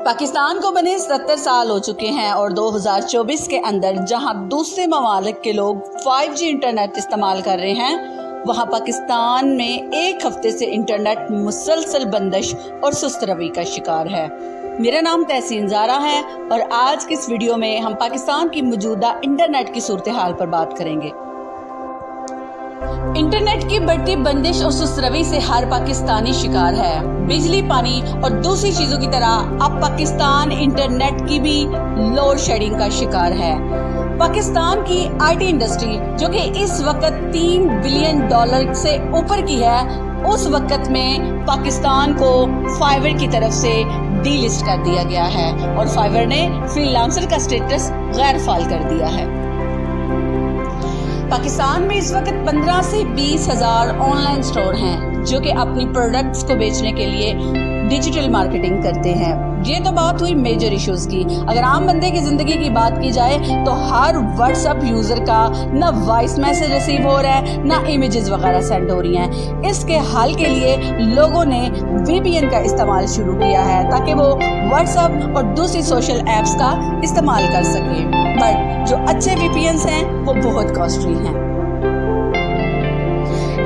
पाकिस्तान को बने 70 साल हो चुके हैं और 2024 के अंदर जहां दूसरे ममालिक के लोग 5G इंटरनेट इस्तेमाल कर रहे हैं, वहां पाकिस्तान में एक हफ्ते से इंटरनेट मुसलसल बंदिश और सुस्त रवि का शिकार है। मेरा नाम तहसीन ज़ारा है और आज की इस वीडियो में हम पाकिस्तान की मौजूदा इंटरनेट की सूरत हाल पर बात करेंगे। इंटरनेट की बढ़ती बंदिश और सुस्त रवि से हर पाकिस्तानी शिकार है। बिजली, पानी और दूसरी चीजों की तरह अब पाकिस्तान इंटरनेट की भी लोड शेडिंग का शिकार है। पाकिस्तान की आईटी इंडस्ट्री जो कि इस वक्त $3 बिलियन से ऊपर की है, उस वक्त में पाकिस्तान को फाइवर की तरफ से डीलिस्ट कर दिया गया है और फाइवर ने फ्रीलांसर का स्टेटस गैर फाल कर दिया है। पाकिस्तान में इस वक्त 15 से 20 हजार ऑनलाइन स्टोर हैं जो कि अपनी प्रोडक्ट्स को बेचने के लिए डिजिटल मार्केटिंग करते हैं। ये तो बात हुई मेजर इश्यूज की। अगर आम बंदे की जिंदगी की बात की जाए तो हर व्हाट्सएप यूजर का ना वॉइस मैसेज रिसीव हो रहा है, ना इमेजेस वगैरह सेंड हो रही हैं। इसके हल के लिए लोगों ने VPN का इस्तेमाल शुरू किया है ताकि वो व्हाट्सएप और दूसरी सोशल ऐप्स का इस्तेमाल कर सके। बट जो अच्छे VPNs हैं वो बहुत कॉस्टली हैं।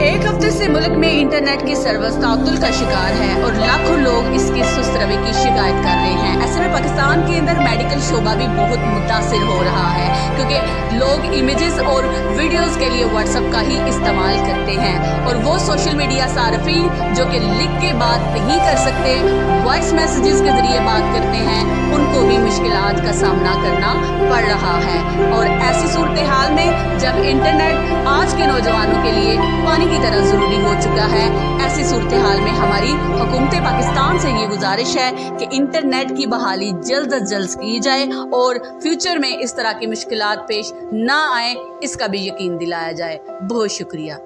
एक हफ्ते से मुल्क में इंटरनेट की सर्विस ताअत्तुल का शिकार है और लाखों लोग इसकी सुस्त रवि की शिकायत कर रहे हैं। ऐसे में पाकिस्तान के अंदर मेडिकल शोबा भी बहुत मुतासिर हो रहा है क्योंकि लोग इमेजेस और वीडियोस के लिए व्हाट्सएप का ही इस्तेमाल करते हैं और वो सोशल मीडिया सार्फिन जो कि लिख के बात नहीं कर सकते, वॉइस मैसेजेस के जरिए बात करते हैं, उनको भी मुश्किलात का सामना करना पड़ रहा है। और ऐसी सूरत हाल में जब इंटरनेट आज के नौजवानों के लिए पानी की तरह जरूरी हो चुका है, ऐसी सूरत हाल में हमारी हुकूमत पाकिस्तान से ये गुजारिश है कि इंटरनेट की बहाली जल्द अज जल्द की जाए और फ्यूचर में इस तरह की मुश्किलात पेश ना आए, इसका भी यकीन दिलाया जाए। बहुत शुक्रिया।